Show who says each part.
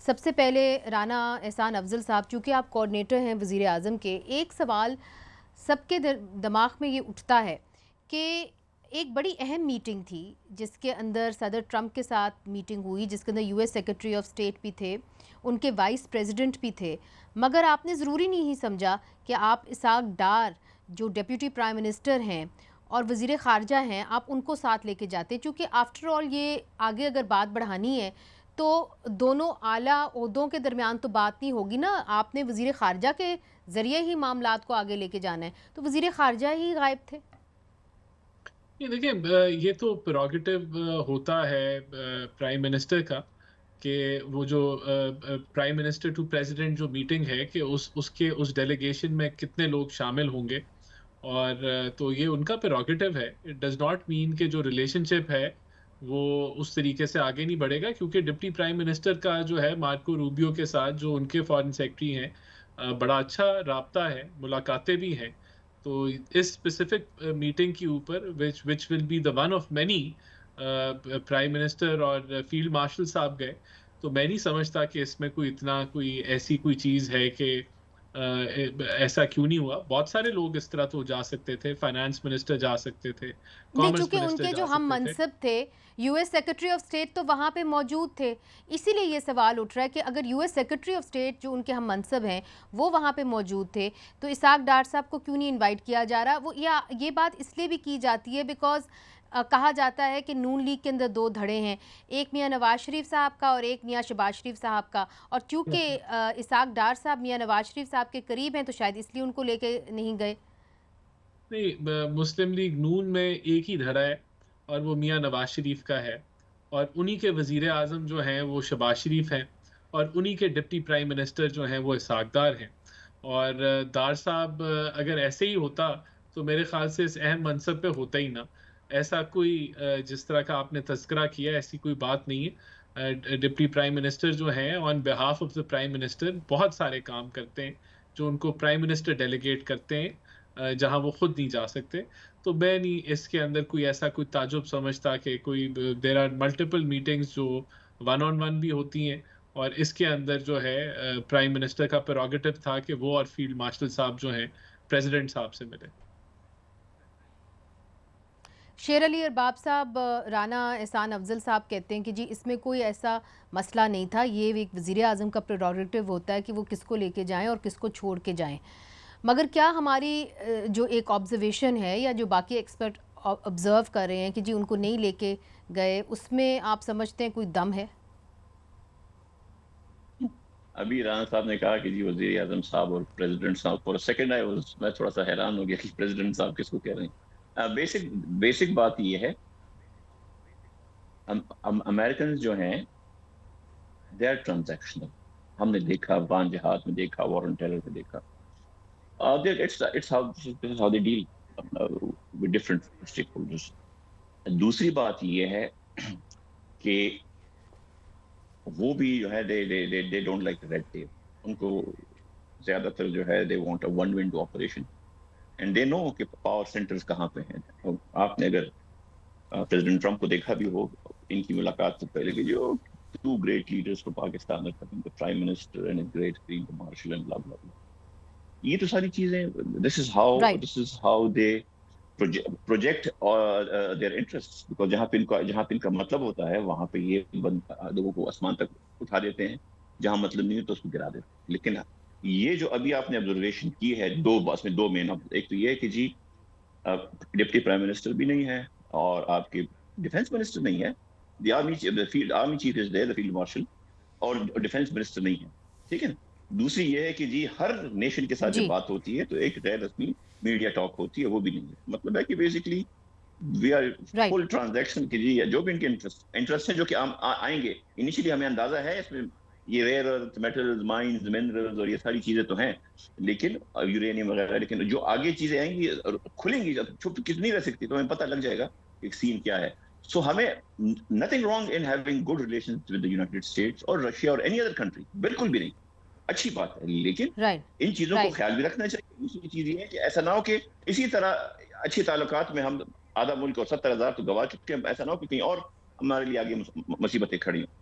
Speaker 1: سب سے پہلے رانا احسان افضل صاحب، چونکہ آپ کوارڈینیٹر ہیں وزیر اعظم کے، ایک سوال سب کے دماغ میں یہ اٹھتا ہے کہ ایک بڑی اہم میٹنگ تھی جس کے اندر صدر ٹرمپ کے ساتھ میٹنگ ہوئی، جس کے اندر U S secretary of state بھی تھے، ان کے وائس پریزیڈنٹ بھی تھے، مگر آپ نے ضروری نہیں سمجھا کہ آپ اسحاق ڈار جو ڈیپیوٹی پرائم منسٹر ہیں اور وزیر خارجہ ہیں، آپ ان کو ساتھ لے کے جاتے، چونکہ آفٹر آل یہ آگے اگر بات بڑھانی ہے تو دونوں اعلیٰ عہدوں کے درمیان تو بات نہیں ہوگی نا، آپ نے وزیر خارجہ کے ذریعے ہی معاملات کو آگے لے کے جانا ہے، تو وزیر خارجہ ہی غائب تھے۔
Speaker 2: یہ دیکھیں، یہ تو پریروگیٹو ہوتا ہے پرائم منسٹر کا کہ وہ جو پرائم منسٹر ٹو پریزیڈنٹ جو میٹنگ ہے کہ اس ڈیلیگیشن میں کتنے لوگ شامل ہوں گے، اور تو یہ ان کا پریروگیٹو ہے۔ اٹ ڈز ناٹ مین کہ جو ریلیشن شپ ہے وہ اس طریقے سے آگے نہیں بڑھے گا، کیونکہ ڈپٹی پرائم منسٹر کا جو ہے مارکو روبیو کے ساتھ جو ان کے فارن سیکرٹری ہیں، بڑا اچھا رابطہ ہے، ملاقاتیں بھی ہیں۔ تو اس اسپیسیفک میٹنگ کے اوپر which will be the one of many prime minister اور فیلڈ مارشل صاحب گئے، تو میں نہیں سمجھتا کہ اس میں کوئی ایسی کوئی چیز ہے کہ ایسا کیوں نہیں ہوا۔ بہت سارے لوگ اس طرح تو جا سکتے تھے، فائنانس منسٹر جا سکتے تھے،
Speaker 1: نہیں،
Speaker 2: کامرس
Speaker 1: چونکہ ان
Speaker 2: منسٹر
Speaker 1: کے جو
Speaker 2: جا
Speaker 1: ہم
Speaker 2: سکتے تھے۔
Speaker 1: منصب تھے you S secretary of state تو وہاں پہ موجود تھے، اسی لیے یہ سوال اٹھ رہا ہے کہ اگر you S secretary of state جو ان کے ہم منصب ہیں وہ وہاں پہ موجود تھے تو اسحاق ڈار صاحب کو کیوں نہیں انوائٹ کیا جا رہا؟ وہ یا یہ بات اس لیے بھی کی جاتی ہے بیکاز کہا جاتا ہے کہ نون لیگ کے اندر دو دھڑے ہیں، ایک میاں نواز شریف صاحب کا اور ایک میاں شہباز شریف صاحب کا، اور چونکہ اسحاق ڈار صاحب میاں نواز شریف صاحب کے قریب ہیں تو شاید اس لیے ان کو لے کے نہیں گئے۔
Speaker 2: نہیں، مسلم لیگ نون میں ایک ہی دھڑا ہے اور وہ میاں نواز شریف کا ہے، اور انہی کے وزیر اعظم جو ہیں وہ شہباز شریف ہیں، اور انہی کے ڈپٹی پرائم منسٹر جو ہیں وہ اسحاق ڈار ہیں۔ اور ڈار صاحب اگر ایسے ہی ہوتا تو میرے خیال سے اس اہم منصب پہ ہوتا ہی نہ۔ ایسا کوئی جس طرح کا آپ نے تذکرہ کیا، ایسی کوئی بات نہیں ہے۔ ڈپٹی پرائم منسٹر جو ہیں on behalf of the prime minister بہت سارے کام کرتے ہیں جو ان کو پرائم منسٹر ڈیلیگیٹ کرتے ہیں جہاں وہ خود نہیں جا سکتے۔ تو میں نہیں اس کے اندر کوئی ایسا کوئی تعجب سمجھتا کہ کوئی دیر آر ملٹیپل میٹنگز جو ون آن ون بھی ہوتی ہیں، اور اس کے اندر جو ہے پرائم منسٹر کا پریروگیٹو تھا کہ وہ اور فیلڈ مارشل صاحب جو ہیں پریزیڈنٹ صاحب سے ملے۔
Speaker 1: شیر علی ارباب صاحب، رانا احسان افضل صاحب کہتے ہیں کہ جی اس میں کوئی ایسا مسئلہ نہیں تھا، یہ ایک وزیر اعظم کا پریروگیٹو ہوتا ہے کہ وہ کس کو لے کے جائیں اور کس کو چھوڑ کے جائیں، مگر کیا ہماری جو ایک آبزرویشن ہے یا جو باقی ایکسپرٹ آبزرو کر رہے ہیں کہ جی ان کو نہیں لے کے گئے، اس میں آپ سمجھتے ہیں کوئی دم ہے؟
Speaker 3: ابھی رانا صاحب نے کہا کہ جی وزیر اعظم صاحب اور پریزیڈنٹ صاحب، فور سیکنڈ میں تھوڑا سا حیران ہو گیا کہ پریزیڈنٹ صاحب کس کو کہہ رہے ہیں۔ بیسک بات یہ ہے، امریکنز جو ہیں دے آر ٹرانزیکشنل۔ ہم نے دیکھا افغان جہاد میں، دیکھا وارن ٹیرر میں، دیکھا it's how this is how they deal with different stakeholders۔ دوسری بات یہ ہے کہ وہ بھی جو ہے they don't like the red tape۔ ان کو زیادہ تر جو ہے they want a one window operation and they know کہ پاور سینٹرز کہاں پہ ہیں۔ آپ نے اگر پریزیڈنٹ ٹرمپ کو دیکھا بھی ہو ان کی ملاقات سے پہلے کہ جو two great leaders for Pakistan are coming, the prime minister and a great field marshal and blah blah blah۔ یہ تو ساری چیزیں this is
Speaker 1: right,
Speaker 3: how they project their interests، because جہاں پہ ان کا مطلب ہوتا ہے وہاں پہ یہ لوگوں کو آسمان تک اٹھا دیتے ہیں، جہاں مطلب نہیں ہے تو اس کو گرا دیتے ہیں۔ لیکن یہ جو ابھی آپ نے آبزرویشن کی ہے، اس میں دو مین، ایک تو یہ ہے کہ جی ڈپٹی پرائم منسٹر بھی نہیں ہے اور آپ کے ڈیفینس منسٹر نہیں ہے، the army chief is there, field marshal, اور ڈیفینس منسٹر نہیں ہے، ٹھیک ہے نا۔ دوسری یہ ہے کہ جی ہر نیشن کے ساتھ جب
Speaker 1: جی
Speaker 3: بات ہوتی ہے تو ایک غیر رسمی میڈیا ٹاک ہوتی ہے، وہ بھی نہیں ہے۔ مطلب ہے کہ basically we are
Speaker 1: right.
Speaker 3: Full transaction کی جی جو بھی ان کے انٹرسٹ ہیں جو کہ آئیں گے، انیشلی ہمیں اندازہ ہے اس میں یہ ریئر ارتھ میٹلز، مائنز، منرلز اور یہ ساری چیزیں تو ہیں، لیکن یورینیم وغیرہ، لیکن جو آگے چیزیں آئیں گی کھلیں گی، چھپ کتنی رہ سکتی، تو ہمیں پتہ لگ جائے گا ایک سین کیا ہے۔ سو ہمیں nothing wrong in having good relations with the United States اور رشیا اور any other country، بالکل بھی نہیں، اچھی بات ہے، لیکن
Speaker 1: رائٹ،
Speaker 3: ان چیزوں کو
Speaker 1: رائٹ۔
Speaker 3: خیال بھی رکھنا چاہیے۔ دوسری چیز یہ ہے کہ ایسا نہ ہو کہ اسی طرح اچھے تعلقات میں ہم آدھا ملک اور 70,000 تو گوا چکے ہیں، ایسا نہ ہو کہ کہیں اور ہمارے لیے آگے مصیبتیں کھڑی ہوں۔